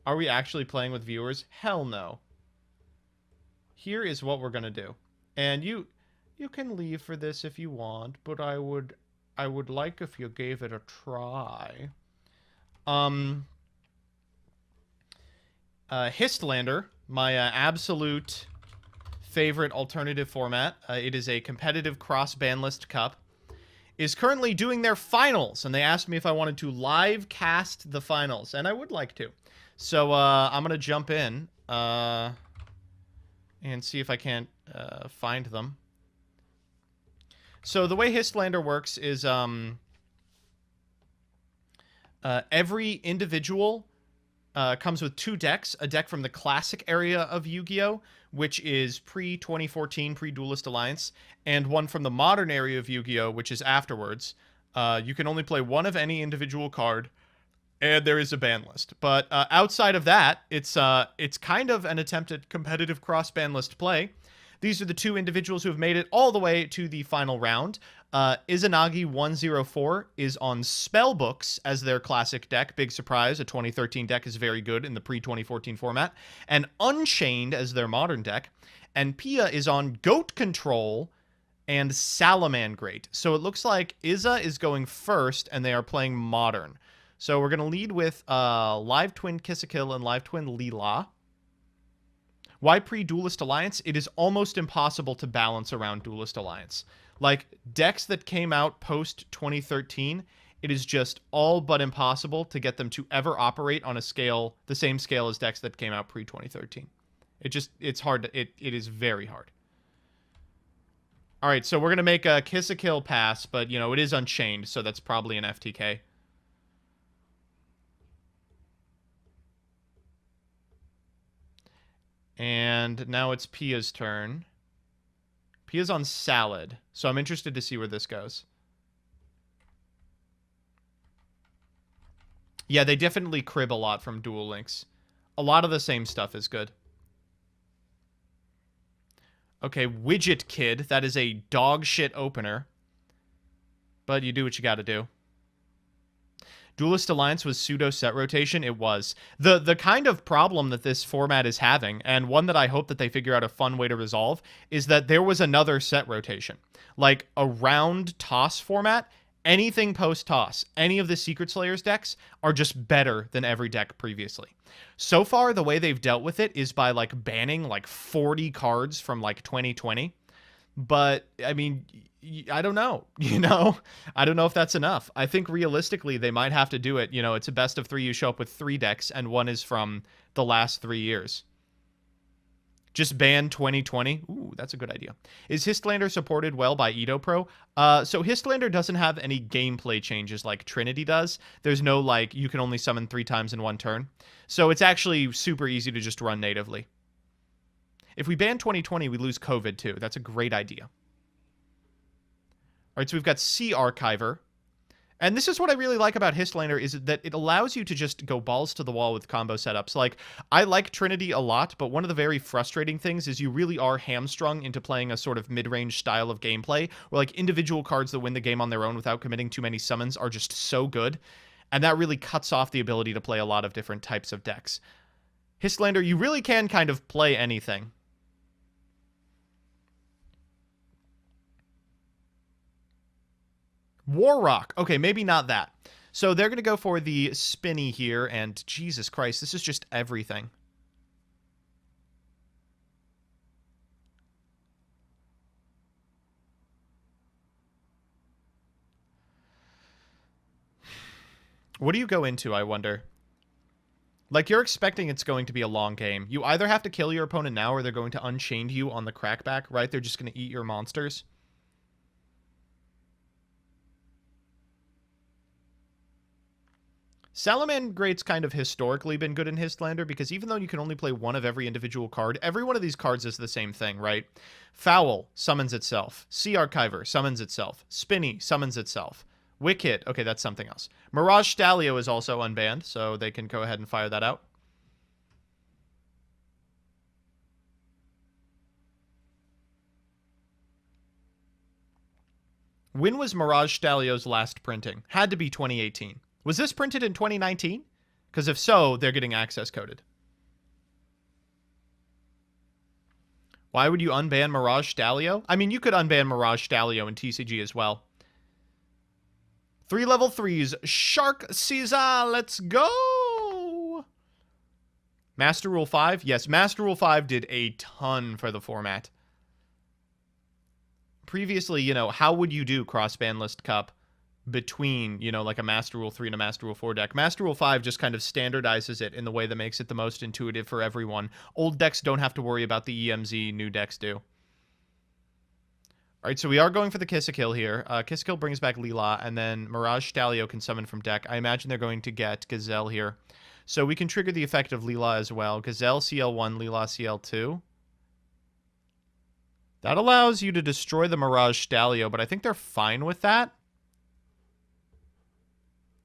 Are we actually playing with viewers? Hell no. Here is what we're gonna do. And you can leave for this if you want, but I would like if you gave it a try. Histlander, my absolute favorite alternative format. It is a competitive Cross-Banlist cup. Is currently doing their finals, and they asked me if I wanted to live cast the finals, and I would like to. So I'm gonna jump in and see if I can't find them. So the way Histlander works is every individual comes with 2 decks. A deck from the classic area of Yu-Gi-Oh!, which is pre-2014, pre-Duelist Alliance, and one from the modern area of Yu-Gi-Oh!, which is afterwards. You can only play one of any individual card, and there is a ban list. But outside of that, it's kind of an attempt at competitive cross-ban list play. These are the 2 individuals who have made it all the way to the final round. Izanagi104 is on Spellbooks as their classic deck. Big surprise. A 2013 deck is very good in the pre-2014 format. And Unchained as their modern deck. And Pia is on Goat Control and Salamangreat. So it looks like Iza is going first, and they are playing modern. So we're going to lead with Live Twin Kiss-a-Kill and Live Twin Leela. Why pre-Duelist Alliance? It is almost impossible to balance around Duelist Alliance. Like, decks that came out post-2013, it is just all but impossible to get them to ever operate on a scale, the same scale as decks that came out pre-2013. It's hard. It is very hard. All right, so we're going to make a Kiss-a-Kill pass, but, you know, it is Unchained, so that's probably an FTK. And now it's Pia's turn. Pia's on Salad, so I'm interested to see where this goes. Yeah, they definitely crib a lot from Duel Links. A lot of the same stuff is good. Okay, Widget Kid. That is a dog shit opener. But you do what you gotta do. Duelist Alliance was pseudo set rotation. It was. The kind of problem that this format is having, and one that I hope that they figure out a fun way to resolve, is that there was another set rotation. Like, around toss format, anything post-toss, any of the Secret Slayers decks are just better than every deck previously. So far, the way they've dealt with it is by, like, banning, like, 40 cards from, like, 2020. But, I mean, I don't know, you know? I don't know if that's enough. I think realistically they might have to do it. You know, it's a best of 3. You show up with 3 decks, and one is from the last 3 years. Just ban 2020. Ooh, that's a good idea. Is Histlander supported well by Edo Pro? So Histlander doesn't have any gameplay changes like Trinity does. There's no, like, you can only summon 3 times in one turn. So it's actually super easy to just run natively. If we ban 2020, we lose COVID too. That's a great idea. All right, so we've got Sea Archiver. And this is what I really like about Histlander, is that it allows you to just go balls to the wall with combo setups. Like, I like Trinity a lot, but one of the very frustrating things is you really are hamstrung into playing a sort of mid-range style of gameplay, where, like, individual cards that win the game on their own without committing too many summons are just so good. And that really cuts off the ability to play a lot of different types of decks. Histlander, you really can kind of play anything. Warrock. Okay, maybe not that. So they're going to go for the Spinny here, and Jesus Christ, this is just everything. What do you go into, I wonder? Like, you're expecting it's going to be a long game. You either have to kill your opponent now, or they're going to unchain you on the crackback, right? They're just going to eat your monsters. Salamangreat's kind of historically been good in Histlander, because even though you can only play one of every individual card, every one of these cards is the same thing, right? Foul summons itself. Sea Archiver summons itself. Spinny summons itself. Wicked. Okay, that's something else. Mirage Stalio is also unbanned, so they can go ahead and fire that out. When was Mirage Stalio's last printing? Had to be 2018. Was this printed in 2019? Because if so, they're getting access coded. Why would you unban Mirage Stalio? I mean, you could unban Mirage Stalio in TCG as well. 3 level 3s. Shark Caesar, let's go! Master Rule 5? Yes, Master Rule 5 did a ton for the format. Previously, you know, how would you do Cross-Banlist Cup between, you know, like a Master Rule 3 and a Master Rule 4 deck? Master Rule 5 just kind of standardizes it in the way that makes it the most intuitive for everyone. Old decks don't have to worry about the EMZ, new decks do. Alright, so we are going for the Kiss a Kill here. Kiss a Kill brings back Leela, and then Mirage Stalio can summon from deck. I imagine they're going to get Gazelle here. So we can trigger the effect of Leela as well. Gazelle CL1, Leela CL2. That allows you to destroy the Mirage Stalio, but I think they're fine with that.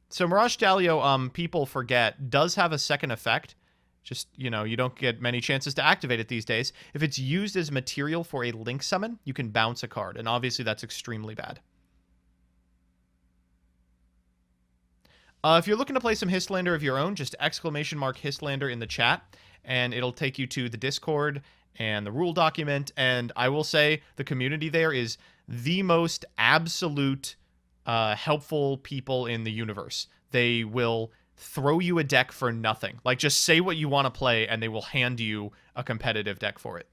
So Mirage Stalio, people forget, does have a second effect. Just, you know, you don't get many chances to activate it these days. If it's used as material for a Link summon, you can bounce a card, and obviously that's extremely bad. If you're looking to play some Histlander of your own, just ! Histlander in the chat, and it'll take you to the Discord and the rule document, and I will say the community there is the most absolute helpful people in the universe. They will throw you a deck for nothing. Like, just say what you want to play, and they will hand you a competitive deck for it.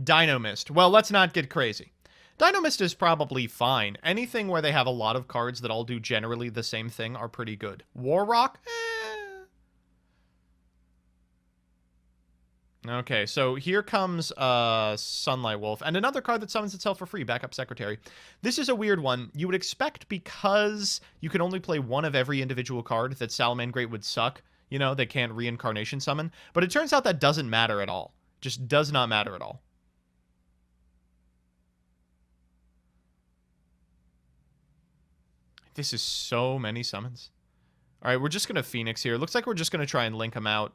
Dynamist. Well, let's not get crazy. Dynamist is probably fine. Anything where they have a lot of cards that all do generally the same thing are pretty good. Warrock? Okay, so here comes Sunlight Wolf, and another card that summons itself for free, Backup Secretary. This is a weird one. You would expect, because you can only play one of every individual card, that Salamangreat would suck. You know, they can't reincarnation summon. But it turns out that doesn't matter at all. Just does not matter at all. This is so many summons. All right, we're just going to Phoenix here. Looks like we're just going to try and link them out.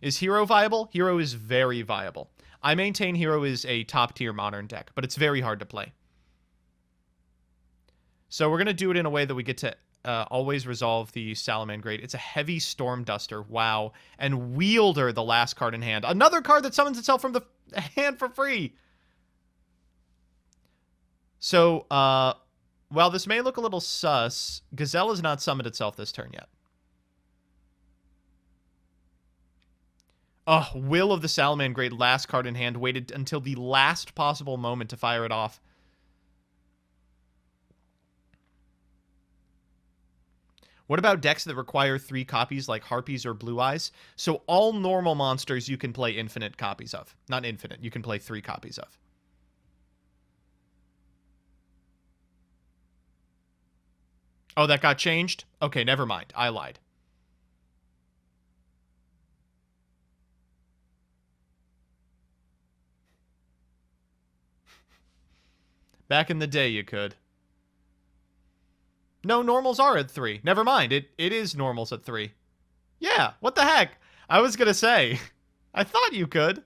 Is Hero viable? Hero is very viable. I maintain Hero is a top-tier modern deck, but it's very hard to play. So we're going to do it in a way that we get to always resolve the Salamangreat. It's a heavy Storm Duster. Wow. And Wielder, the last card in hand. Another card that summons itself from the hand for free. So, while this may look a little sus, Gazelle has not summoned itself this turn yet. Oh, Will of the Salamangreat, last card in hand, waited until the last possible moment to fire it off. What about decks that require 3 copies like Harpies or Blue Eyes? So all normal monsters you can play infinite copies of. Not infinite, you can play 3 copies of. Oh, that got changed? Okay, never mind. I lied. Back in the day, you could. No, normals are at 3. Never mind. It is normals at 3. Yeah, what the heck? I was going to say. I thought you could.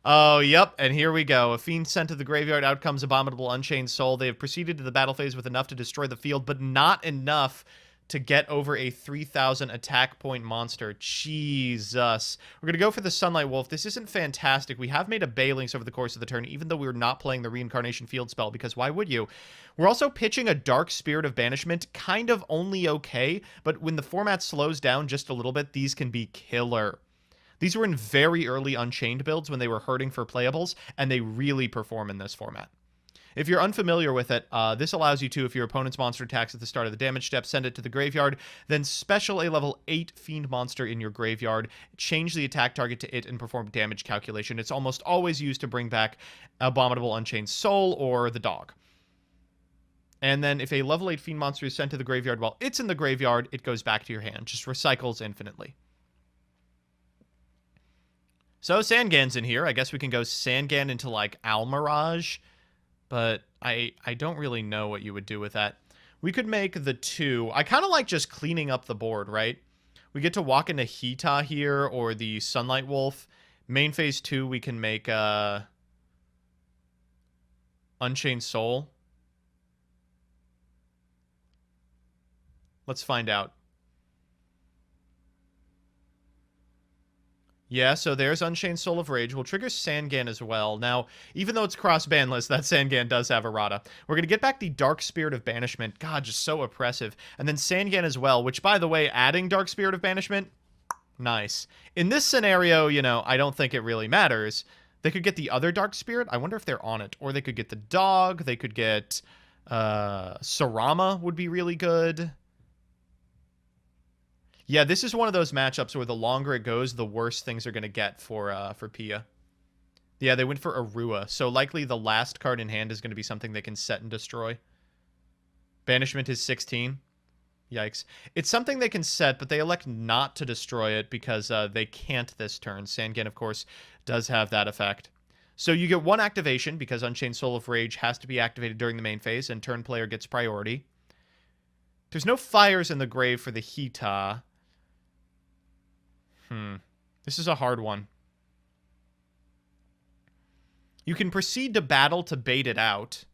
Oh, yep, and here we go. A fiend sent to the graveyard. Out comes Abominable Unchained Soul. They have proceeded to the battle phase with enough to destroy the field, but not enough to get over a 3,000 attack point monster. Jesus. We're going to go for the Sunlight Wolf. This isn't fantastic. We have made a Balinks over the course of the turn, even though we're not playing the Reincarnation Field spell, because why would you? We're also pitching a Dark Spirit of Banishment, kind of only okay, but when the format slows down just a little bit, these can be killer. These were in very early Unchained builds when they were hurting for playables, and they really perform in this format. If you're unfamiliar with it, this allows you to, if your opponent's monster attacks at the start of the damage step, send it to the graveyard, then special a level 8 fiend monster in your graveyard, change the attack target to it, and perform damage calculation. It's almost always used to bring back Abominable Unchained Soul or the dog. And then if a level 8 fiend monster is sent to the graveyard while it's in the graveyard, it goes back to your hand. Just recycles infinitely. So Sangan's in here. I guess we can go Sangan into, like, Almirage. But I don't really know what you would do with that. We could make the 2. I kind of like just cleaning up the board, right? We get to walk into Hita here or the Sunlight Wolf. Main phase 2, we can make Unchained Soul. Let's find out. Yeah, so there's Unchained Soul of Rage. We'll trigger Sangan as well. Now, even though it's Cross-Banlist, that Sangan does have errata. We're going to get back the Dark Spirit of Banishment. God, just so oppressive. And then Sangan as well, which, by the way, adding Dark Spirit of Banishment, nice. In this scenario, you know, I don't think it really matters. They could get the other Dark Spirit. I wonder if they're on it. Or they could get the dog. They could get Sarama would be really good. Yeah, this is one of those matchups where the longer it goes, the worse things are going to get for Pia. Yeah, they went for Arua, so likely the last card in hand is going to be something they can set and destroy. Banishment is 16. Yikes. It's something they can set, but they elect not to destroy it because they can't this turn. Sangan, of course, does have that effect. So you get one activation because Unchained Soul of Rage has to be activated during the main phase, and turn player gets priority. There's no fires in the grave for the Hita. This is a hard one. You can proceed to battle to bait it out.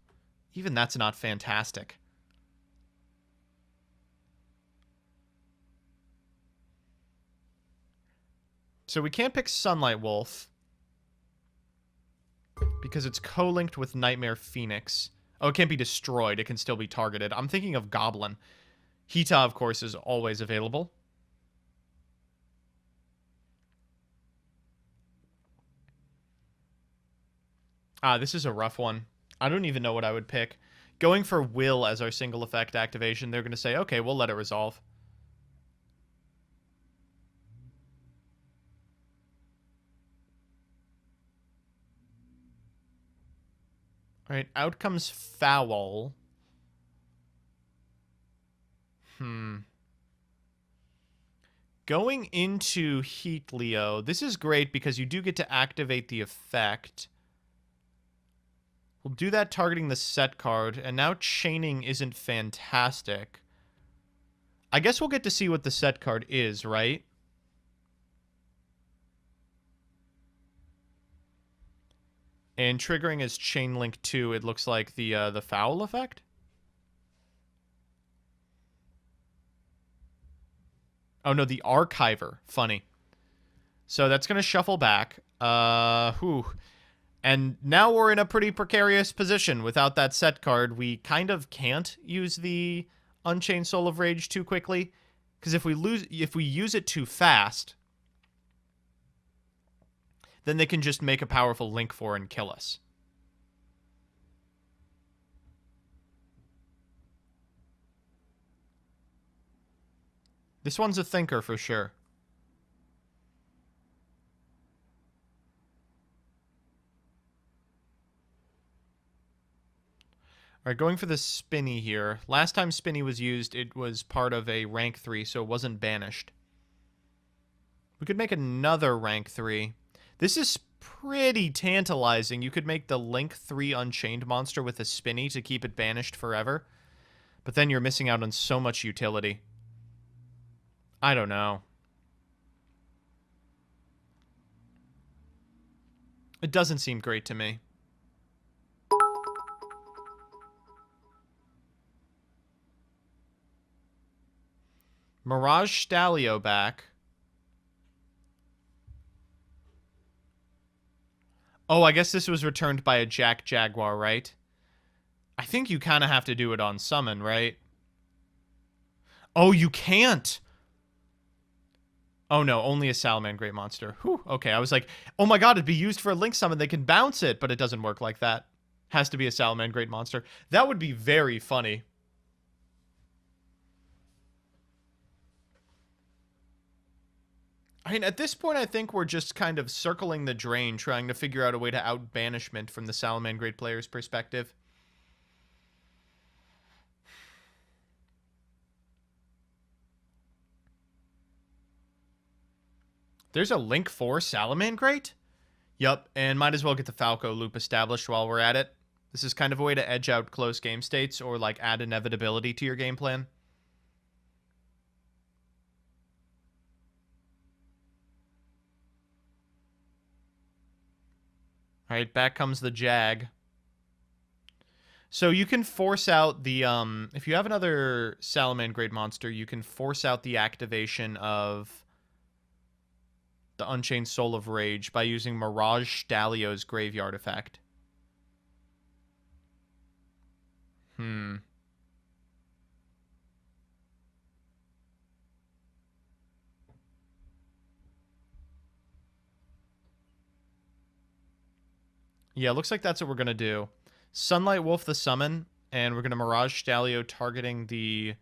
Even that's not fantastic. So we can't pick Sunlight Wolf because it's co-linked with Nightmare Phoenix. Oh, it can't be destroyed. It can still be targeted. I'm thinking of Goblin. Hita, of course, is always available. This is a rough one. I don't even know what I would pick. Going for Will as our single effect activation, they're going to say, okay, we'll let it resolve. All right, out comes Foul. Going into Heat Leo, this is great because you do get to activate the effect. We'll do that targeting the set card, and now chaining isn't fantastic. I guess we'll get to see what the set card is, right? And triggering as Chain Link 2, it looks like the Foul effect? Oh, no, the Archiver. Funny. So that's going to shuffle back. And now we're in a pretty precarious position. Without that set card, we kind of can't use the Unchained Soul of Rage too quickly. Because if we use it too fast, then they can just make a powerful Link 4 and kill us. This one's a thinker for sure. All right, going for the Spinny here. Last time Spinny was used, it was part of a rank 3, so it wasn't banished. We could make another rank 3. This is pretty tantalizing. You could make the Link 3 Unchained monster with a Spinny to keep it banished forever. But then you're missing out on so much utility. I don't know. It doesn't seem great to me. Mirage Stalio back. Oh, I guess this was returned by a Jack Jaguar, right? I think you kind of have to do it on summon, right? Oh, you can't! Oh no, only a Salamangreat monster. Whew, okay, I was like, oh my god, it'd be used for a Link summon, they can bounce it, but it doesn't work like that. Has to be a Salamangreat monster. That would be very funny. I mean, at this point, I think we're just kind of circling the drain, trying to figure out a way to out-banishment from the Salamangreat player's perspective. There's a Link 4 Salamangreat? Yup, and might as well get the Falco loop established while we're at it. This is kind of a way to edge out close game states or, like, add inevitability to your game plan. Alright, back comes the Jag. So you can force out the, if you have another Salamangreat monster, you can force out the activation of the Unchained Soul of Rage by using Mirage Stalio's Graveyard effect. Yeah, looks like that's what we're going to do. Sunlight Wolf the summon, and we're going to Mirage Stalio targeting the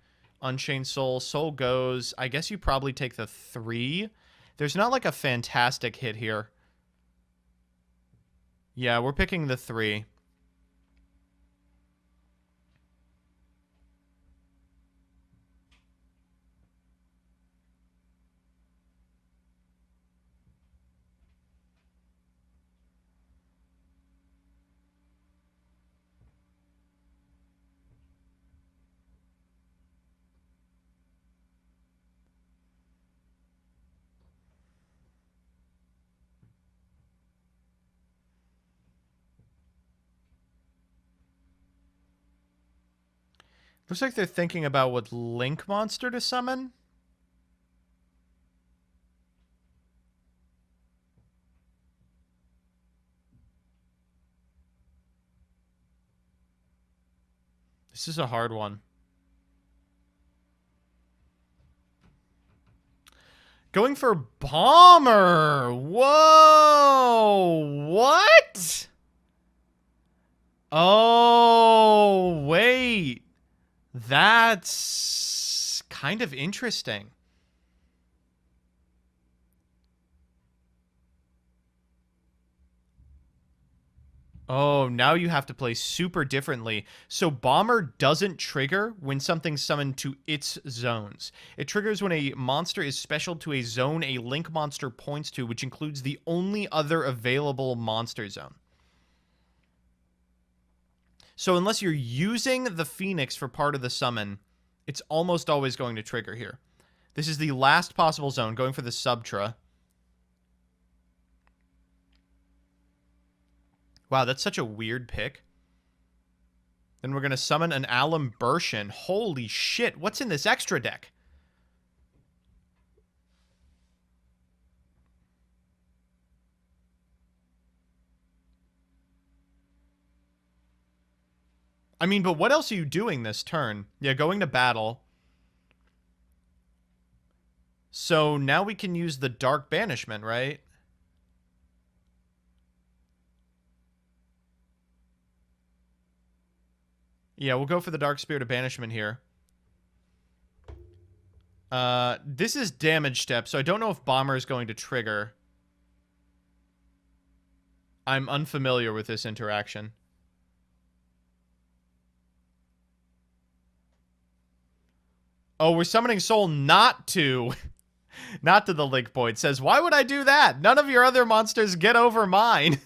Unchained Soul. Soul goes. I guess you probably take the 3. There's not like a fantastic hit here. Yeah, we're picking the 3. Looks like they're thinking about what Link monster to summon. This is a hard one. Going for Bomber. Whoa. What? Oh, wait. That's kind of interesting. Oh, now you have to play super differently. So Bomber doesn't trigger when something's summoned to its zones. It triggers when a monster is special to a zone a Link monster points to, which includes the only other available monster zone. So unless you're using the Phoenix for part of the summon, it's almost always going to trigger here. This is the last possible zone, going for the Subtra. Wow, that's such a weird pick. Then we're going to summon an Alambertian. Holy shit, what's in this extra deck? I mean, but what else are you doing this turn? Yeah, going to battle. So now we can use the Dark Banishment, right? Yeah, we'll go for the Dark Spirit of Banishment here. This is damage step, so I don't know if Bomber is going to trigger. I'm unfamiliar with this interaction. Oh, we're summoning Soul not to... not to the Link point. Says, why would I do that? None of your other monsters get over mine.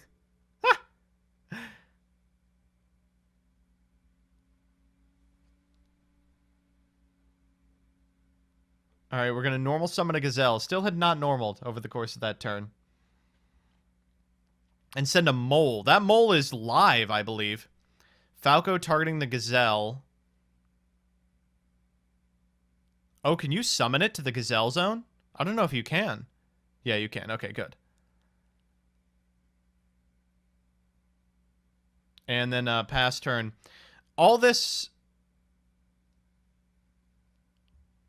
Alright, we're going to normal summon a Gazelle. Still had not normaled over the course of that turn. And send a Mole. That Mole is live, I believe. Falco targeting the Gazelle. Oh, can you summon it to the Gazelle zone? I don't know if you can. Yeah, you can. Okay, good. And then pass turn. All this...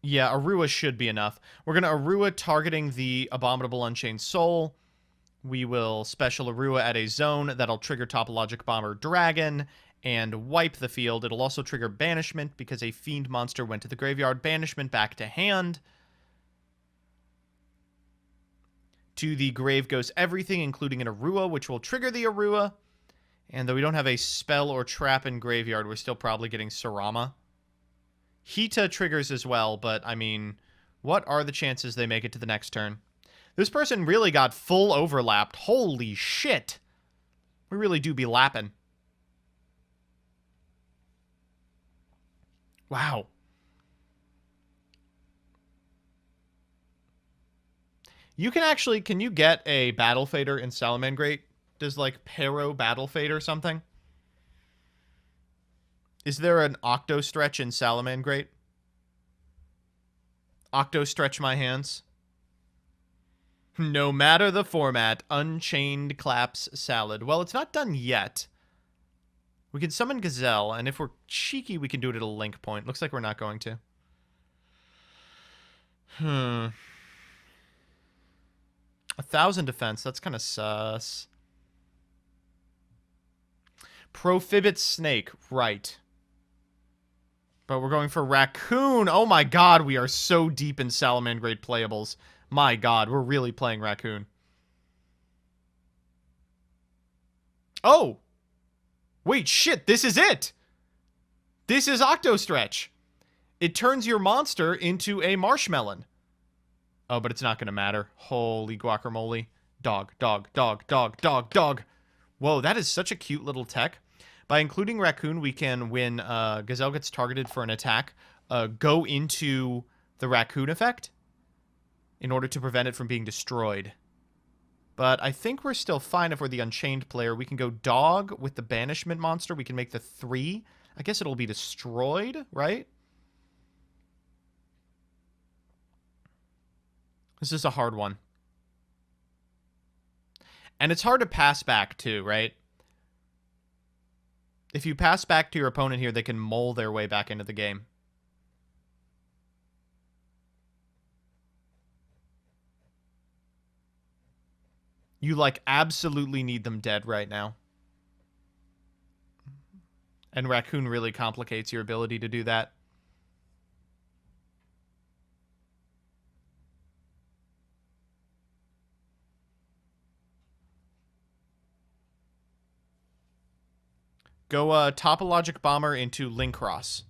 Yeah, Arua should be enough. We're going to Arua targeting the Abominable Unchained Soul. We will special Arua at a zone that'll trigger Topologic Bomber Dragon and wipe the field. It'll also trigger Banishment because a Fiend monster went to the graveyard. Banishment back to hand. To the grave goes everything, including an Arua, which will trigger the Arua. And though we don't have a spell or trap in graveyard, we're still probably getting Sarama. Hita triggers as well, but, I mean, what are the chances they make it to the next turn? This person really got full overlapped. Holy shit. We really do be lapping. Wow. You can actually, can you get a Battle Fader in Salamangreat? Does, like, Pero Battle Fade or something? Is there an Octo Stretch in Salamangreat? Octo Stretch my hands. No matter the format, Unchained claps Salad. Well, it's not done yet. We can summon Gazelle, and if we're cheeky, we can do it at a link point. Looks like we're not going to. 1,000 defense. That's kind of sus. Prohibit Snake. Right. But we're going for Raccoon. Oh my god, we are so deep in Salamangreat playables. My god, we're really playing Raccoon. Oh! Wait, shit, this is it! This is Octo Stretch. It turns your monster into a marshmallow. Oh, but it's not going to matter. Holy guacamole. Dog, dog, dog, dog, dog, dog. Whoa, that is such a cute little tech. By including Raccoon, we can, when Gazelle gets targeted for an attack, go into the Raccoon effect in order to prevent it from being destroyed. But I think we're still fine if we're the Unchained player. We can go Dog with the Banishment monster. We can make the 3. I guess it'll be destroyed, right? This is a hard one. And it's hard to pass back, too, right? If you pass back to your opponent here, they can mole their way back into the game. You, like, absolutely need them dead right now. And Raccoon really complicates your ability to do that. Go Topologic Bomber into Linkross.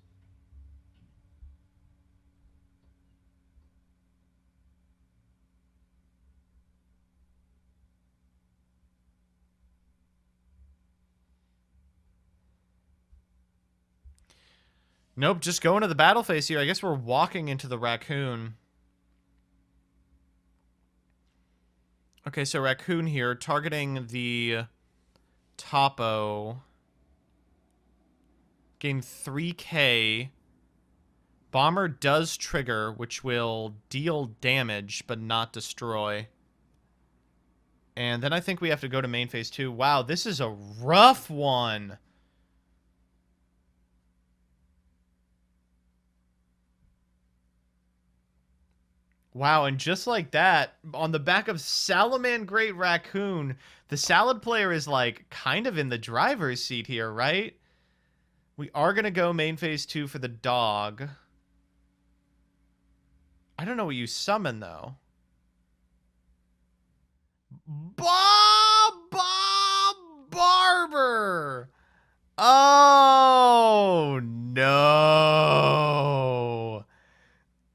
Nope, just go into the battle phase here. I guess we're walking into the Raccoon. Okay, so Raccoon here, targeting the Topo. Gain 3k. Bomber does trigger, which will deal damage, but not destroy. And then I think we have to go to main phase 2. Wow, this is a rough one. Wow, and just like that, on the back of Salamangreat Raccoon, the Salad player is, like, kind of in the driver's seat here, right? We are going to go main phase 2 for the dog. I don't know what you summon, though. Bob Barber! Oh, no.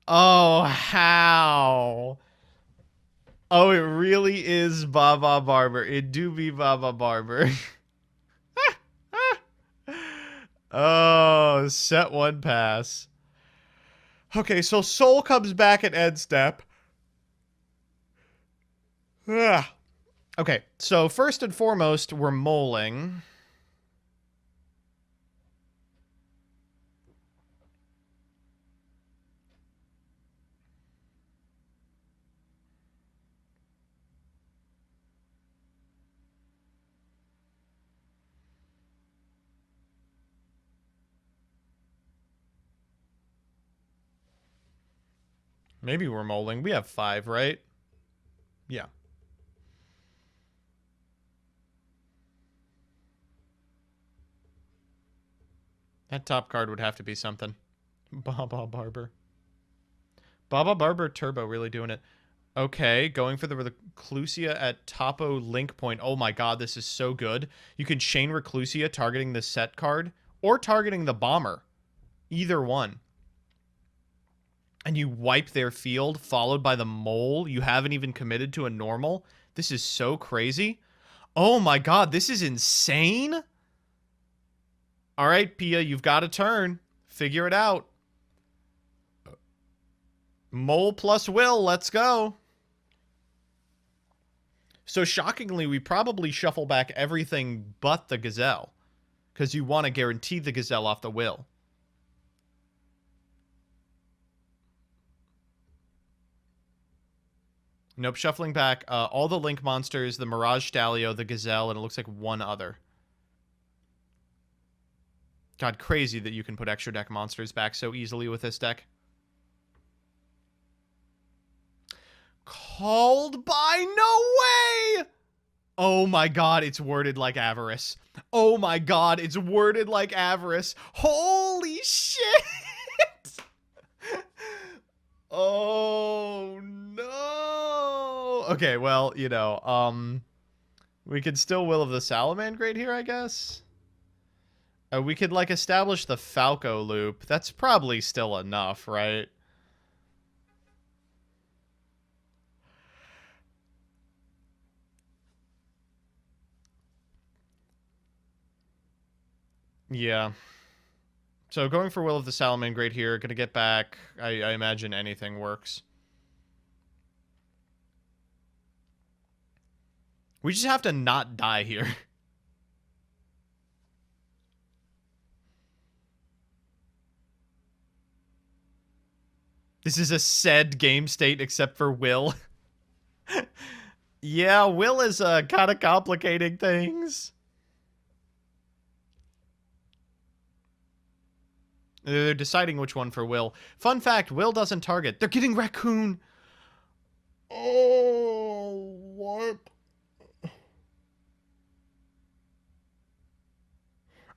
Oh, how? Oh, it really is Baba Barber. It do be Baba Barber. Oh, set 1 pass. Okay, so Soul comes back at end step. Okay, so first and foremost, we're moling. Maybe we're moling. We have 5, right? Yeah. That top card would have to be something. Baba Barber. Baba Barber Turbo really doing it. Okay, going for the Reclusia at Topo Link Point. Oh my god, this is so good. You can chain Reclusia targeting the set card or targeting the Bomber. Either one. And you wipe their field, followed by the mole. You haven't even committed to a normal. This is so crazy. Oh my god, this is insane. All right, Pia, you've got a turn. Figure it out. Mole plus will, let's go. So shockingly, we probably shuffle back everything but the Gazelle. because you want to guarantee the Gazelle off the will. Nope, shuffling back all the Link monsters, the Mirage Stalio, the Gazelle, and it looks like one other. God, crazy that you can put extra deck monsters back so easily with this deck. Called by no way! Oh my god, it's worded like Avarice. Oh my god, it's worded like Avarice. Holy shit! Oh no. Okay, well, you know, we could still Will of the Salamangreat here, I guess. We could, like, establish the Falco loop. That's probably still enough, right? Yeah. So going for Will of the Salamangreat here, gonna get back. I imagine anything works. We just have to not die here. This is a said game state except for Will. Yeah, Will is kind of complicating things. They're deciding which one for Will. Fun fact, Will doesn't target. They're getting Raccoon. Oh, what?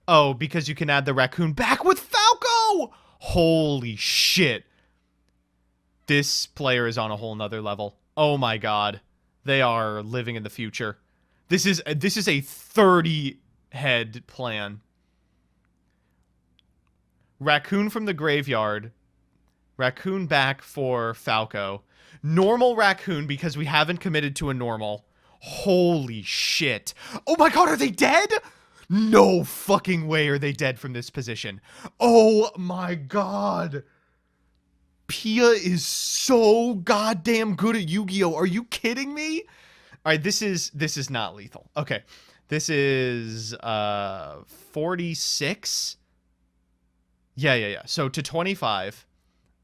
Oh, because you can add the Raccoon back with Falco! Holy shit. This player is on a whole nother level. Oh my god. They are living in the future. This is a 30-head plan. Raccoon from the graveyard. Raccoon back for Falco. Normal Raccoon because we haven't committed to a normal. Holy shit. Oh my god, are they dead? No fucking way are they dead from this position. Oh my god. Pia is so goddamn good at Yu-Gi-Oh! Are you kidding me? All right, this is not lethal. Okay. This is 46. Yeah. So to 25.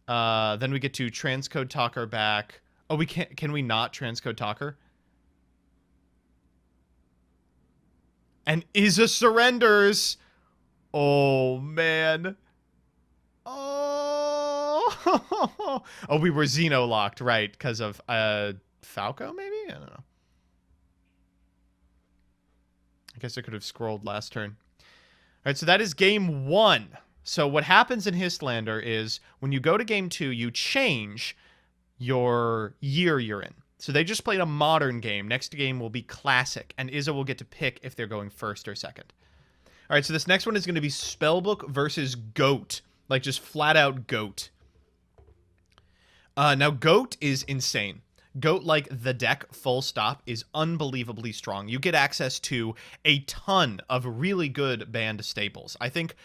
Then we get to transcode talker back. Oh, we can't. Can we not transcode talker? And Iza surrenders. Oh man. Oh. Oh, we were Xeno locked, right? Because of Falco, maybe? I don't know. I guess I could have scrolled last turn. All right, so that is game 1. So what happens in Histlander is when you go to game 2, you change your year you're in. So they just played a modern game. Next game will be classic, and Iza will get to pick if they're going first or second. All right, so this next one is going to be Spellbook versus Goat. Like, just flat out Goat. Now, Goat is insane. Goat, like the deck, full stop, is unbelievably strong. You get access to a ton of really good banned staples. I think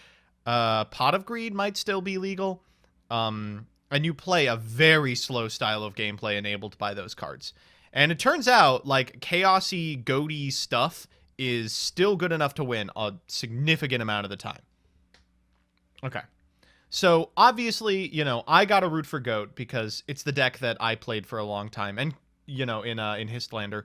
Pot of Greed might still be legal. And you play a very slow style of gameplay enabled by those cards. And it turns out, like, chaosy, goaty stuff is still good enough to win a significant amount of the time. Okay. So, obviously, you know, I gotta root for Goat because it's the deck that I played for a long time. And, you know, in Histlander.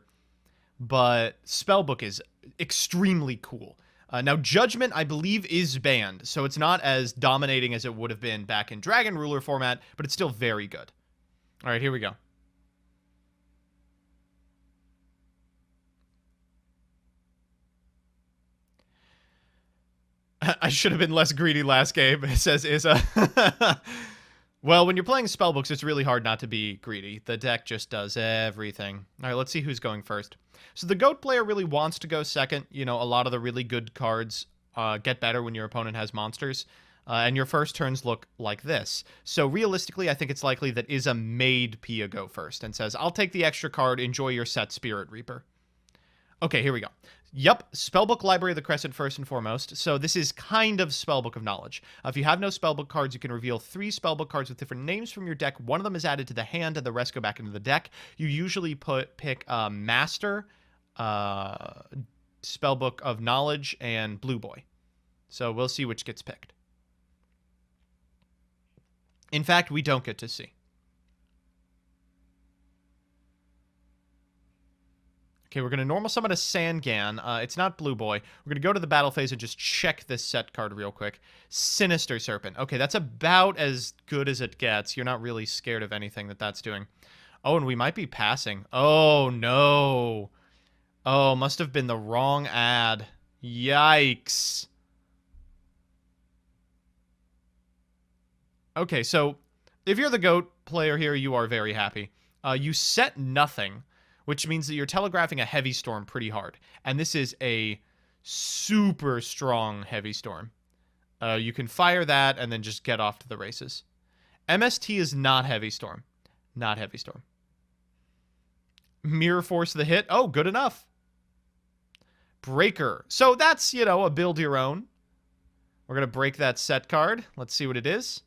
But Spellbook is extremely cool. Now, Judgment, I believe, is banned, so it's not as dominating as it would have been back in Dragon Ruler format, but it's still very good. All right, here we go. I should have been less greedy last game, says Iza. Well, when you're playing Spellbooks, it's really hard not to be greedy. The deck just does everything. All right, let's see who's going first. So the Goat player really wants to go second. You know, a lot of the really good cards get better when your opponent has monsters. And your first turns look like this. So realistically, I think it's likely that Iza made Pia go first and says, I'll take the extra card, enjoy your set, Spirit Reaper. Okay, here we go. Yep, Spellbook Library of the Crescent first and foremost. So this is kind of Spellbook of Knowledge. If you have no Spellbook cards, you can reveal 3 Spellbook cards with different names from your deck. One of them is added to the hand, and the rest go back into the deck. You usually pick Master, Spellbook of Knowledge, and Blue Boy. So we'll see which gets picked. In fact, we don't get to see. Okay, we're going to normal summon a Sangan. It's not Blue Boy. We're going to go to the battle phase and just check this set card real quick. Sinister Serpent. Okay, that's about as good as it gets. You're not really scared of anything that's doing. Oh, and we might be passing. Oh, no. Oh, must have been the wrong ad. Yikes. Okay, so if you're the GOAT player here, you are very happy. You set nothing, which means that you're telegraphing a heavy storm pretty hard. And this is a super strong heavy storm. You can fire that and then just get off to the races. MST is not heavy storm. Not heavy storm. Mirror Force the hit. Oh, good enough. Breaker. So that's, you know, a build your own. We're going to break that set card. Let's see what it is.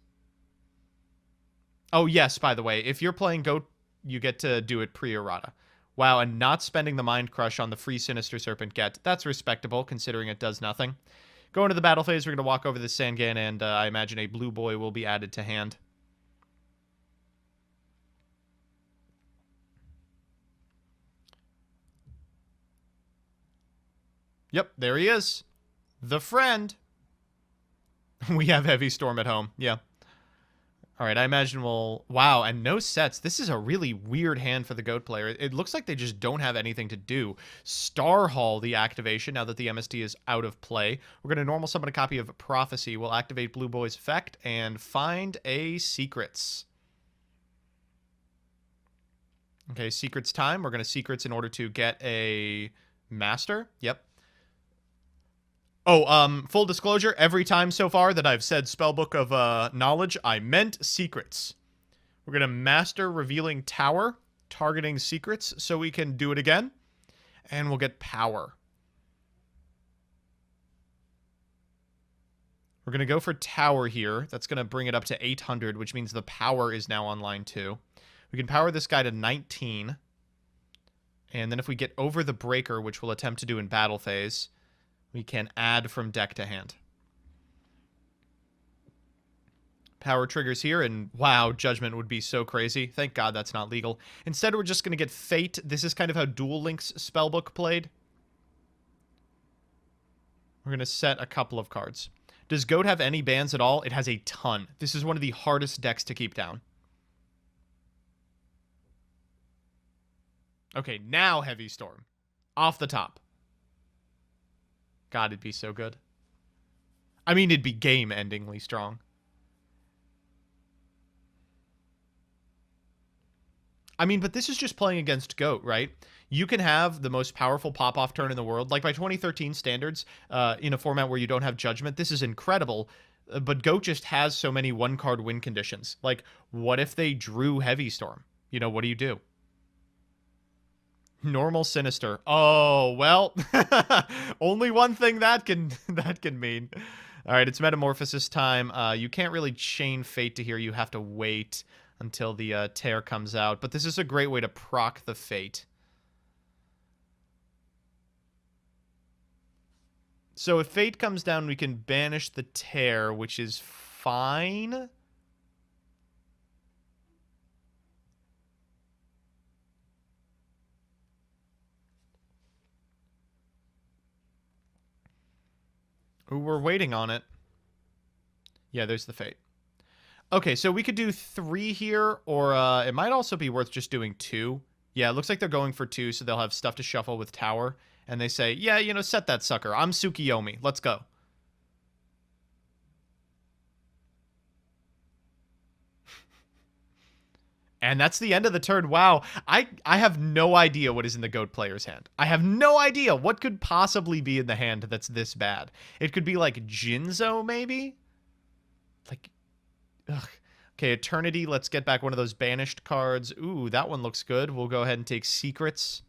Oh, yes, by the way, if you're playing GOAT, you get to do it pre-errata. Wow, and not spending the Mind Crush on the free Sinister Serpent get. That's respectable, considering it does nothing. Going to the battle phase, we're going to walk over the Sangan, and I imagine a Blue Boy will be added to hand. Yep, there he is. The friend. We have Heavy Storm at home. Yeah. All right, I imagine we'll... Wow, and no sets. This is a really weird hand for the GOAT player. It looks like they just don't have anything to do. Star Hall, the activation, now that the MST is out of play. We're going to normal summon a copy of Prophecy. We'll activate Blue Boy's effect and find a Secrets. Okay, Secrets time. We're going to Secrets in order to get a Master. Yep. Oh, full disclosure, every time so far that I've said Spellbook of Knowledge, I meant Secrets. We're going to Master Revealing Tower, targeting Secrets, so we can do it again. And we'll get Power. We're going to go for Tower here. That's going to bring it up to 800, which means the Power is now on line 2. We can power this guy to 19. And then if we get over the Breaker, which we'll attempt to do in battle phase... we can add from deck to hand. Power triggers here, and wow, Judgment would be so crazy. Thank God that's not legal. Instead, we're just going to get Fate. This is kind of how Duel Links Spellbook played. We're going to set a couple of cards. Does GOAT have any bans at all? It has a ton. This is one of the hardest decks to keep down. Okay, now Heavy Storm. Off the top. God, it'd be so good. I mean, it'd be game-endingly strong. I mean, but this is just playing against GOAT, right? You can have the most powerful pop-off turn in the world. Like by 2013 standards, in a format where you don't have Judgment, this is incredible. But GOAT just has so many one-card win conditions. Like, what if they drew Heavy Storm? You know, what do? Normal Sinister. Oh, well, only one thing that can mean. All right, it's Metamorphosis time. You can't really chain Fate to here. You have to wait until the tear comes out. But this is a great way to proc the Fate. So if Fate comes down, we can banish the tear, which is fine. Ooh, we're waiting on it. Yeah, there's the Fate. Okay, so we could do 3 here, or it might also be worth just doing 2. Yeah, it looks like they're going for 2, so they'll have stuff to shuffle with Tower. And they say, yeah, you know, set that sucker. I'm Tsukiyomi. Let's go. And that's the end of the turn. Wow. I have no idea what is in the GOAT player's hand. I have no idea what could possibly be in the hand that's this bad. It could be like Jinzo, maybe? Like, ugh. Okay, Eternity. Let's get back one of those banished cards. Ooh, that one looks good. We'll go ahead and take Secrets.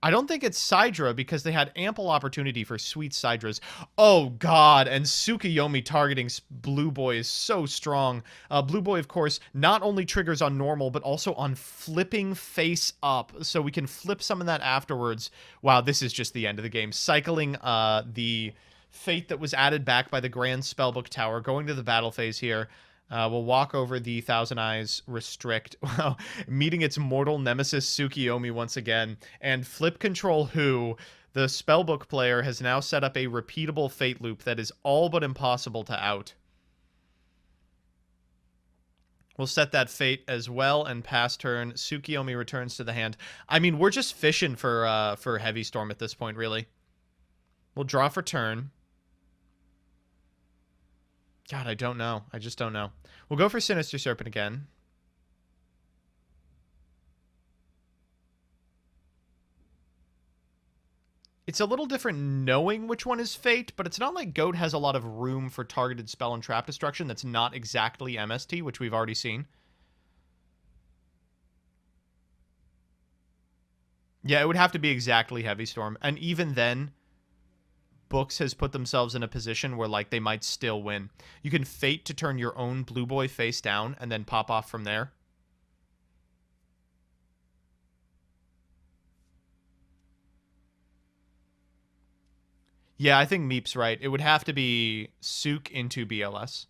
I don't think it's Sidra because they had ample opportunity for sweet Sidras. Oh, God. And Tsukiyomi targeting Blue Boy is so strong. Blue Boy, of course, not only triggers on normal, but also on flipping face up. So we can flip some of that afterwards. Wow, this is just the end of the game. Cycling the fate that was added back by the Grand Spellbook Tower. Going to the battle phase here. We'll walk over the Thousand Eyes Restrict, meeting its mortal nemesis Tsukiyomi once again, and flip control who, the Spellbook player has now set up a repeatable fate loop that is all but impossible to out. We'll set that fate as well, and pass turn. Tsukiyomi returns to the hand. I mean, we're just fishing for Heavy Storm at this point, really. We'll draw for turn. God, I don't know. I just don't know. We'll go for Sinister Serpent again. It's a little different knowing which one is Fate, but it's not like Goat has a lot of room for targeted spell and trap destruction that's not exactly MST, which we've already seen. Yeah, it would have to be exactly Heavy Storm. And even then, Books has put themselves in a position where, like, they might still win. You can Fate to turn your own Blue Boy face down and then pop off from there. Yeah, I think Meep's right. It would have to be Sook into BLS.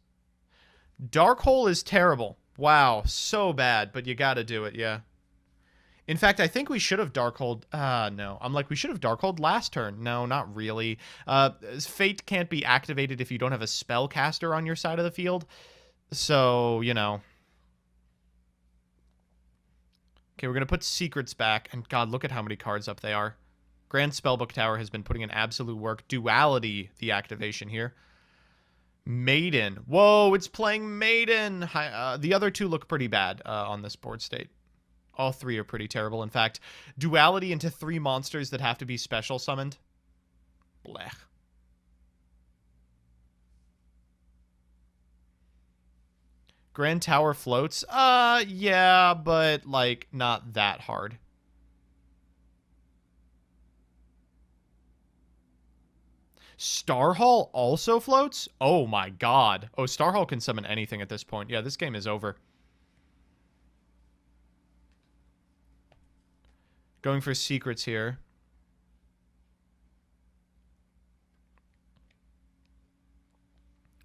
Dark Hole is terrible. Wow, so bad, but you gotta do it, yeah. In fact, I think we should have Darkhold. No. I'm like, we should have Darkhold last turn. No, not really. Fate can't be activated if you don't have a spellcaster on your side of the field. So, you know. Okay, we're going to put Secrets back. And God, look at how many cards up they are. Grand Spellbook Tower has been putting in absolute work. Duality, the activation here. Maiden. Whoa, it's playing Maiden. The other two look pretty bad on this board state. All three are pretty terrible. In fact, duality into 3 monsters that have to be special summoned. Blech. Grand Tower floats? Yeah, but, like, not that hard. Starhall also floats? Oh my god. Oh, Starhall can summon anything at this point. Yeah, this game is over. Going for Secrets here.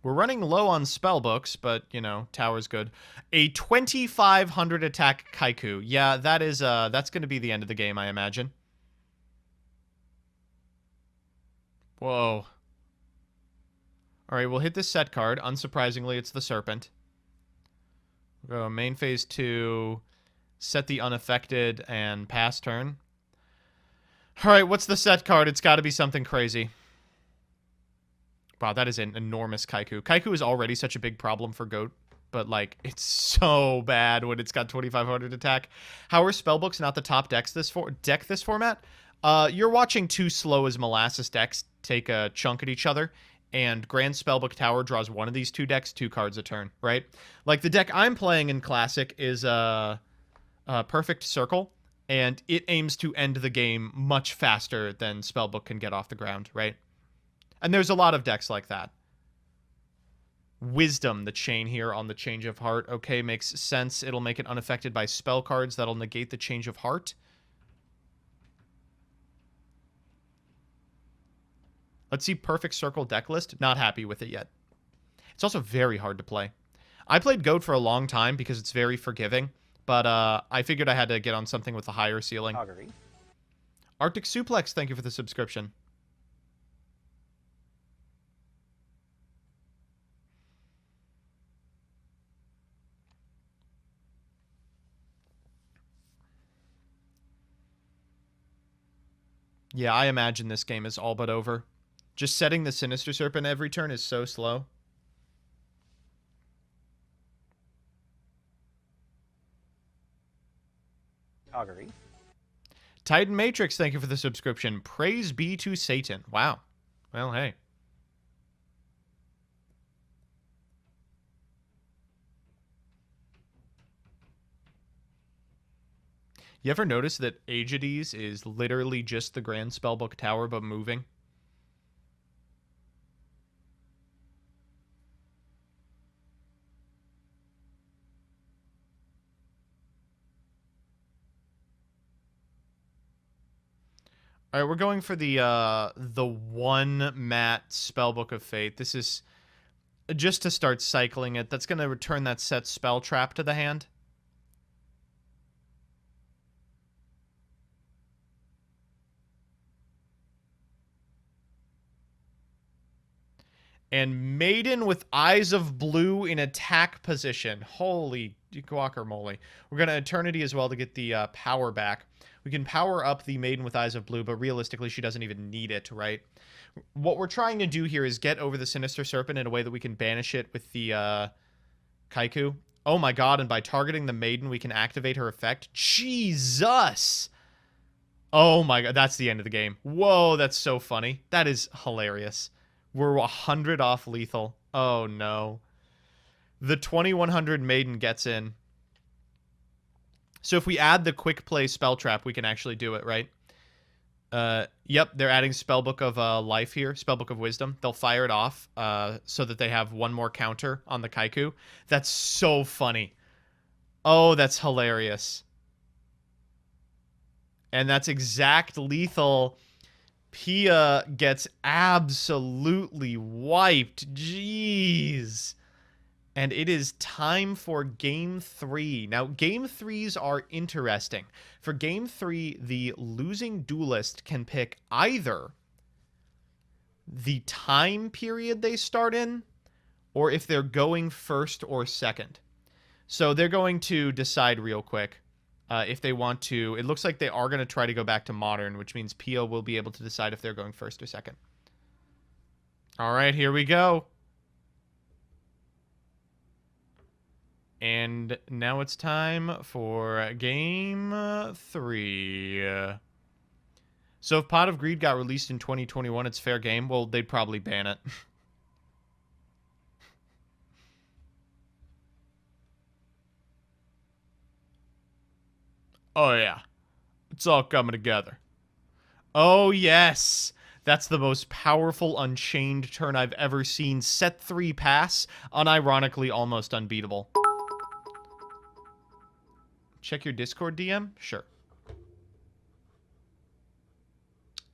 We're running low on spellbooks, but, you know, Tower's good. A 2,500 attack Kaiku. Yeah, that is, that's going to be the end of the game, I imagine. Whoa. Alright, we'll hit this set card. Unsurprisingly, it's the Serpent. We'll go main phase 2... Set the unaffected and pass turn. Alright, what's the set card? It's got to be something crazy. Wow, that is an enormous Kaiku. Kaiku is already such a big problem for Goat, but, like, it's so bad when it's got 2,500 attack. How are Spellbooks not the top deck this format? You're watching 2 slow as molasses decks take a chunk at each other, and Grand Spellbook Tower draws one of these 2 decks, 2 cards a turn, right? Like, the deck I'm playing in Classic is, Perfect Circle, and it aims to end the game much faster than Spellbook can get off the ground, right? And there's a lot of decks like that. Wisdom, the chain here on the Change of Heart. Okay, makes sense. It'll make it unaffected by spell cards. That'll negate the Change of Heart. Let's see Perfect Circle deck list. Not happy with it yet. It's also very hard to play. I played Goat for a long time because it's very forgiving. But I figured I had to get on something with a higher ceiling. Arctic Suplex, thank you for the subscription. Yeah, I imagine this game is all but over. Just setting the Sinister Serpent every turn is so slow. Titan Matrix, thank you for the subscription. Praise be to Satan. Wow. Well, hey. You ever notice that Aegades is literally just the Grand Spellbook Tower, but moving? All right, we're going for the one mat Spellbook of Fate. This is just to start cycling it. That's going to return that set spell trap to the hand. And Maiden with Eyes of Blue in attack position. Holy guacamole. We're going to Eternity as well to get the power back. We can power up the Maiden with Eyes of Blue, but realistically, she doesn't even need it, right? What we're trying to do here is get over the Sinister Serpent in a way that we can banish it with the Kaiku. Oh my god, and by targeting the Maiden, we can activate her effect. Jesus! Oh my god, that's the end of the game. Whoa, that's so funny. That is hilarious. We're 100 off lethal. Oh no. The 2100 Maiden gets in. So if we add the quick play spell trap, we can actually do it, right? Yep, they're adding Spellbook of Life here, Spellbook of Wisdom. They'll fire it off so that they have one more counter on the Kaiku. That's so funny. Oh, that's hilarious. And that's exact lethal. Pia gets absolutely wiped. Jeez. And it is time for Game 3. Now, Game 3s are interesting. For Game 3, the losing duelist can pick either the time period they start in, or if they're going first or second. So they're going to decide real quick if they want to. It looks like they are going to try to go back to Modern, which means Pia will be able to decide if they're going first or second. All right, here we go. And now it's time for Game 3. So if Pot of Greed got released in 2021, it's fair game. Well, they'd probably ban it. Oh, yeah. It's all coming together. Oh, yes. That's the most powerful Unchained turn I've ever seen. Set 3 pass, unironically almost unbeatable. Check your Discord DM? Sure.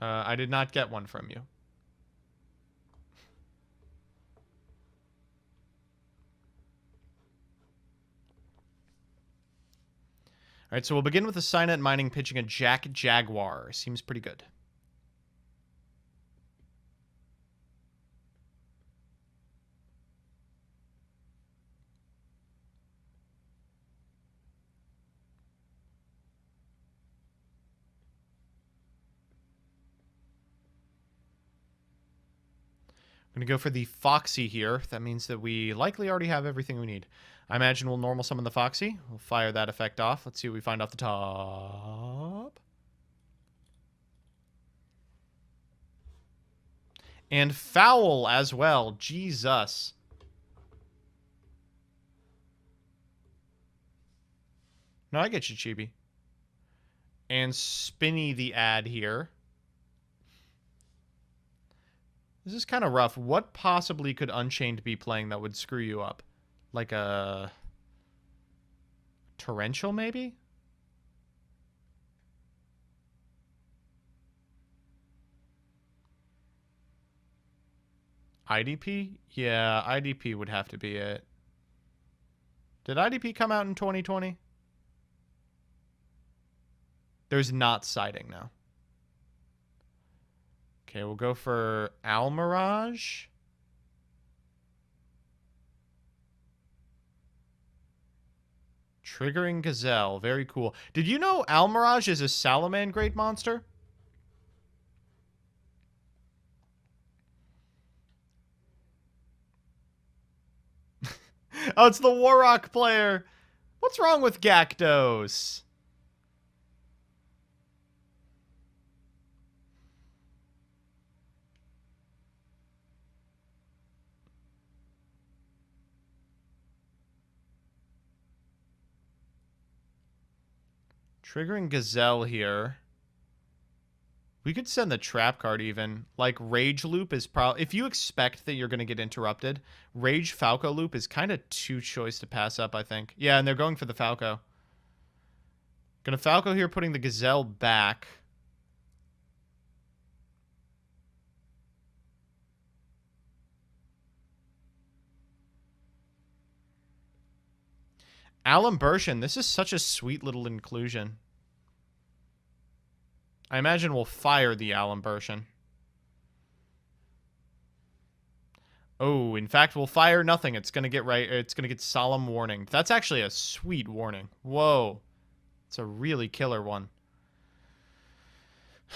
I did not get one from you. All right, so we'll begin with the Signet Mining pitching a Jack Jaguar. Seems pretty good. I'm going to go for the Foxy here. That means that we likely already have everything we need. I imagine we'll normal summon the Foxy. We'll fire that effect off. Let's see what we find off the top. And Foul as well. Jesus. No, I get you, Chibi. And Spinny the ad here. This is kind of rough. What possibly could Unchained be playing that would screw you up? Like a Torrential, maybe? IDP? Yeah, IDP would have to be it. Did IDP come out in 2020? There's not siding now. Okay, we'll go for Almirage. Triggering Gazelle. Very cool. Did you know Almirage is a Salamangreat monster? Oh, it's the Warrock player. What's wrong with Gakdos? Triggering Gazelle here. We could send the trap card even. Like, Rage Loop is probably... If you expect that you're going to get interrupted, Rage Falco Loop is kind of too choice to pass up, I think. Yeah, and they're going for the Falco. Gonna Falco here, putting the Gazelle back. Alimbertian, this is such a sweet little inclusion. I imagine we'll fire the Alimbertian. Oh, in fact, we'll fire nothing. It's gonna get right. It's gonna get solemn warning. That's actually a sweet warning. Whoa, it's a really killer one.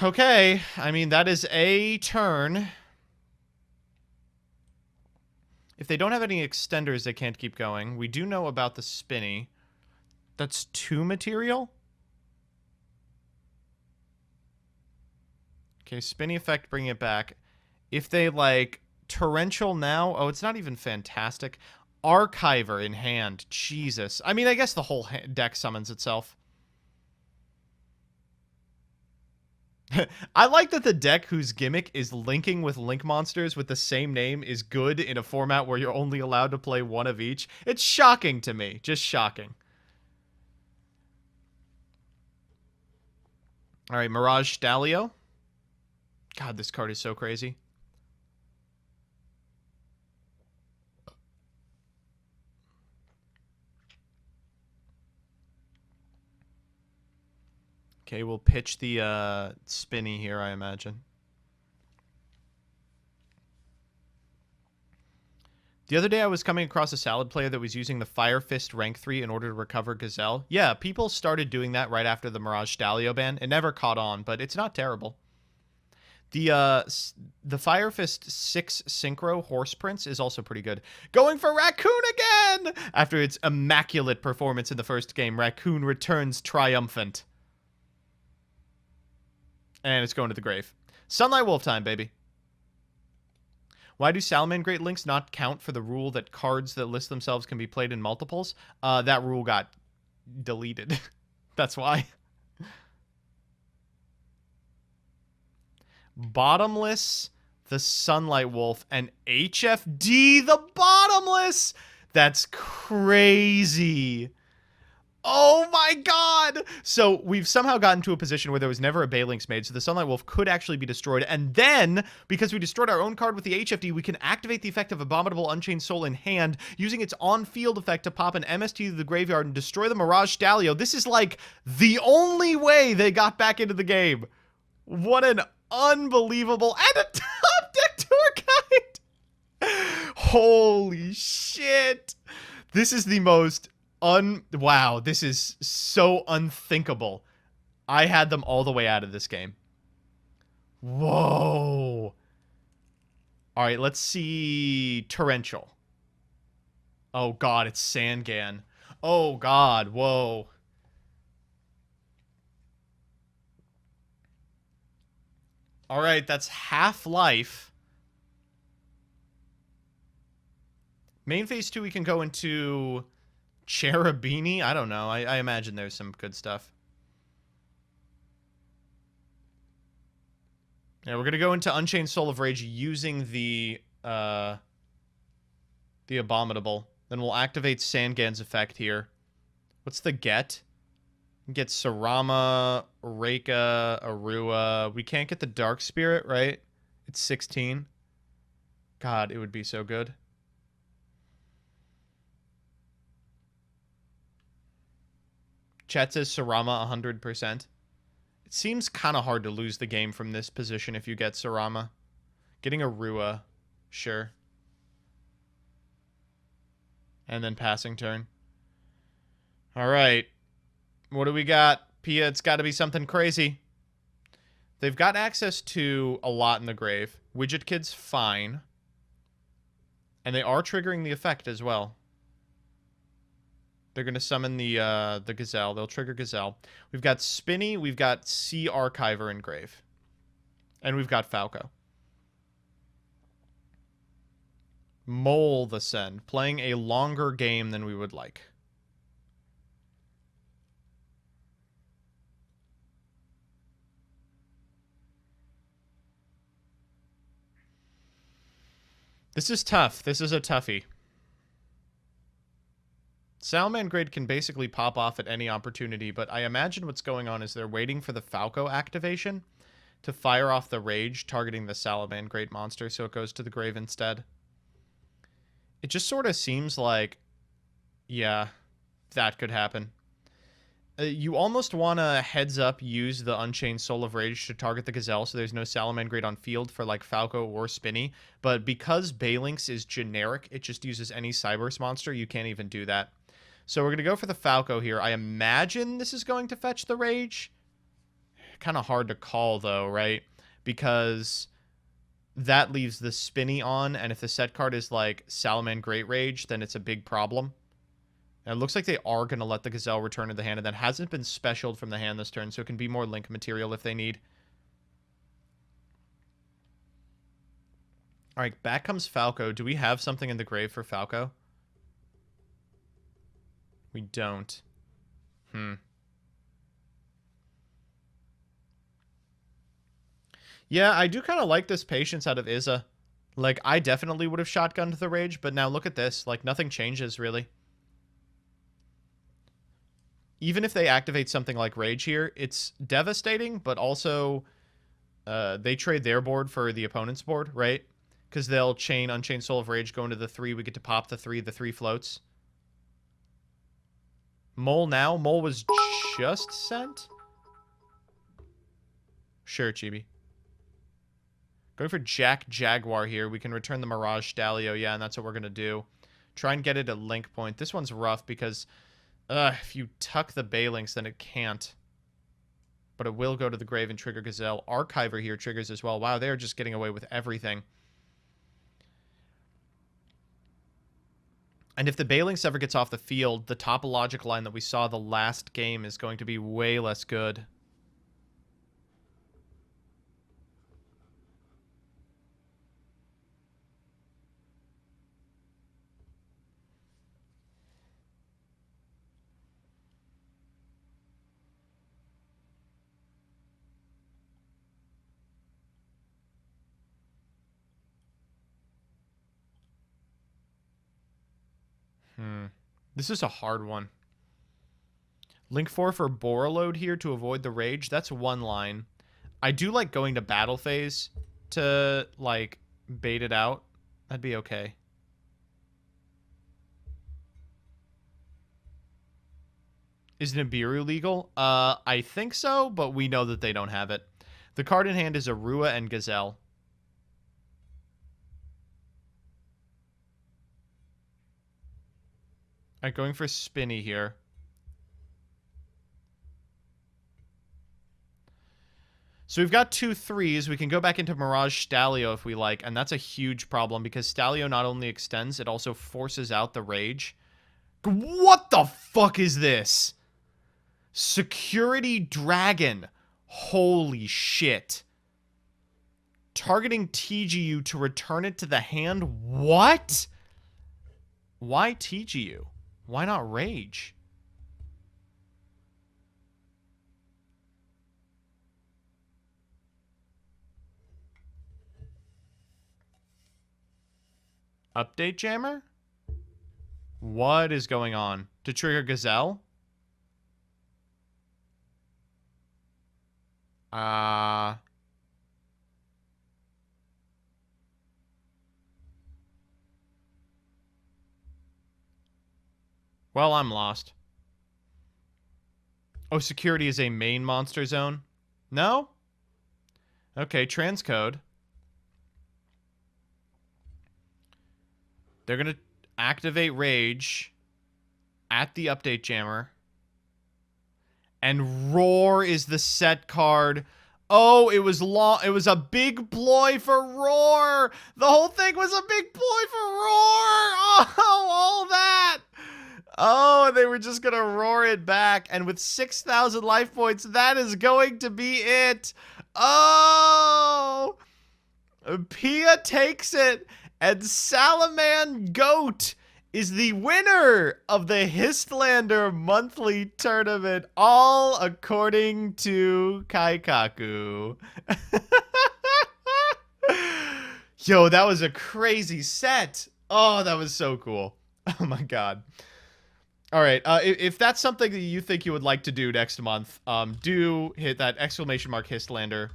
Okay, I mean that is a turn. If they don't have any extenders, they can't keep going. We do know about the Spinny. That's 2 material. Okay, Spinny effect, bring it back. If they, like, Torrential now... Oh, it's not even fantastic. Archiver in hand. Jesus. I mean, I guess the whole deck summons itself. I like that the deck whose gimmick is linking with link monsters with the same name is good in a format where you're only allowed to play one of each. It's shocking to me. Just shocking. All right, Mirage Stalio. God, this card is so crazy. Okay, we'll pitch the Spinny here, I imagine. The other day I was coming across a Salad player that was using the Fire Fist rank 3 in order to recover Gazelle. Yeah, people started doing that right after the Mirage Stalio ban. It never caught on, but it's not terrible. The Fire Fist 6 Synchro Horse Prince is also pretty good. Going for Raccoon again! After its immaculate performance in the first game, Raccoon returns triumphant. And it's going to the grave. Sunlight Wolf time, baby. Why do Salamangreat links not count for the rule that cards that list themselves can be played in multiples? That rule got deleted. That's why. Bottomless, the Sunlight Wolf, and HFD, the Bottomless! That's crazy. Oh my god! So we've somehow gotten to a position where there was never a Balinks made, so the Sunlight Wolf could actually be destroyed. And then, because we destroyed our own card with the HFD, we can activate the effect of Abominable Unchained Soul in hand, using its on-field effect to pop an MST to the graveyard and destroy the Mirage Stalio. This is like the only way they got back into the game. What an unbelievable... And a top deck tour guide! Holy shit! This is the most... Wow, this is so unthinkable. I had them all the way out of this game. Whoa. All right, let's see Torrential. Oh, God, it's Sangan. Oh, God, whoa. All right, that's Half-Life. Main phase 2, we can go into... Cherubini? I don't know. I imagine there's some good stuff. Yeah, we're going to go into Unchained Soul of Rage using the Abominable. Then we'll activate Sangan's effect here. What's the get? Get Sarama, Reika, Arua. We can't get the Dark Spirit, right? It's 16. God, it would be so good. Chat says Sarama 100%. It seems kind of hard to lose the game from this position if you get Sarama. Getting a Rua, sure. And then passing turn. All right. What do we got? Pia, it's got to be something crazy. They've got access to a lot in the grave. Widget Kid's fine. And they are triggering the effect as well. They're going to summon the Gazelle. They'll trigger Gazelle. We've got Spinny. We've got Sea Archiver and Grave. And we've got Falco. Mole the Send. Playing a longer game than we would like. This is tough. This is a toughie. Salamangreat can basically pop off at any opportunity, but I imagine what's going on is they're waiting for the Falco activation to fire off the Rage, targeting the Salamangreat monster, so it goes to the grave instead. It just sort of seems like... Yeah. that could happen. You almost want to heads up use the Unchained Soul of Rage to target the Gazelle so there's no Salamangreat on field for like Falco or Spinny. But because Balinx is generic, it just uses any Cyberse monster, you can't even do that. So we're going to go for the Falco here. I imagine this is going to fetch the Rage. Kind of hard to call though, right? Because that leaves the Spinny on, and if the set card is like Salamangreat Rage, then it's a big problem. And it looks like they are going to let the Gazelle return to the hand, and that hasn't been specialed from the hand this turn, so it can be more link material if they need. All right, back comes Falco. Do we have something in the grave for Falco? We don't. Yeah, I do kind of like this patience out of Izza. Like, I definitely would have shotgunned the Rage, but now look at this. Like, nothing changes, really. Even if they activate something like Rage here, it's devastating, but also they trade their board for the opponent's board, right? Because they'll chain Unchained Soul of Rage, go into the 3, we get to pop the 3 floats. Mole now? Mole was just sent? Sure, Chibi. Going for Jack Jaguar here. We can return the Mirage Stalio, yeah, and that's what we're going to do. Try and get it at link point. This one's rough because... if you tuck the Balinx, then it can't. But it will go to the grave and trigger Gazelle. Archiver here triggers as well. Wow, they're just getting away with everything. And if the Balinx ever gets off the field, the topologic line that we saw the last game is going to be way less good. This is a hard one. Link 4 for Borreload here to avoid the Rage. That's one line. I do like going to battle phase to, like, bait it out. That'd be okay. Is Nibiru legal? I think so, but we know that they don't have it. The card in hand is Arua and Gazelle. All right, going for Spinny here. So we've got 2 3s. We can go back into Mirage Stalio if we like, and that's a huge problem because Stalio not only extends, it also forces out the Rage. What the fuck is this? Security Dragon. Holy shit. Targeting TGU to return it to the hand? What? Why TGU? Why not Rage? Update Jammer? What is going on? To trigger Gazelle? Well, I'm lost. Oh, security is a main monster zone? No? Okay, transcode. They're going to activate Rage at the update jammer. And Roar is the set card. Oh, it was a big ploy for Roar. The whole thing was a big ploy for Roar. Oh, all that. Oh, they were just going to roar it back. And with 6,000 life points, that is going to be it. Oh, Pia takes it. And Salamangreat is the winner of the Histlander monthly tournament, all according to Kaikaku. Yo, that was a crazy set. Oh, that was so cool. Oh my god. All right, if that's something that you think you would like to do next month, do hit that !Histlander.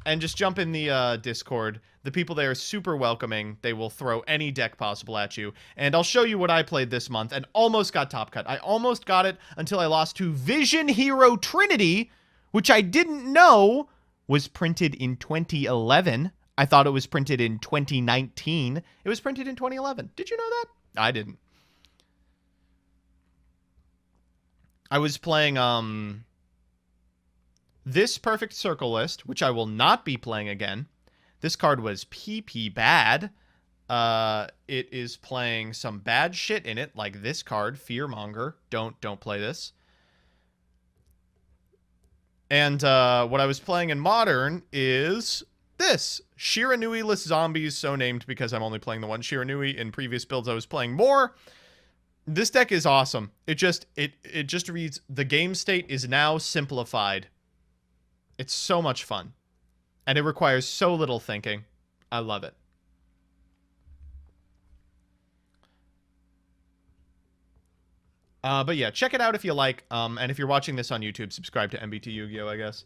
And just jump in the Discord. The people there are super welcoming. They will throw any deck possible at you. And I'll show you what I played this month and almost got top cut. I almost got it until I lost to Vision Hero Trinity, which I didn't know was printed in 2011. I thought it was printed in 2019. It was printed in 2011. Did you know that? I didn't. I was playing this Perfect Circle list, which I will not be playing again. This card was PP bad. It is playing some bad shit in it, like this card, Fearmonger. Don't play this. And what I was playing in Modern is this. Shiranui-less zombies, so named because I'm only playing the one Shiranui. In previous builds I was playing more. This deck is awesome. It just reads, the game state is now simplified. It's so much fun. And it requires so little thinking. I love it. But yeah, check it out if you like. And if you're watching this on YouTube, subscribe to MBT Yu-Gi-Oh, I guess.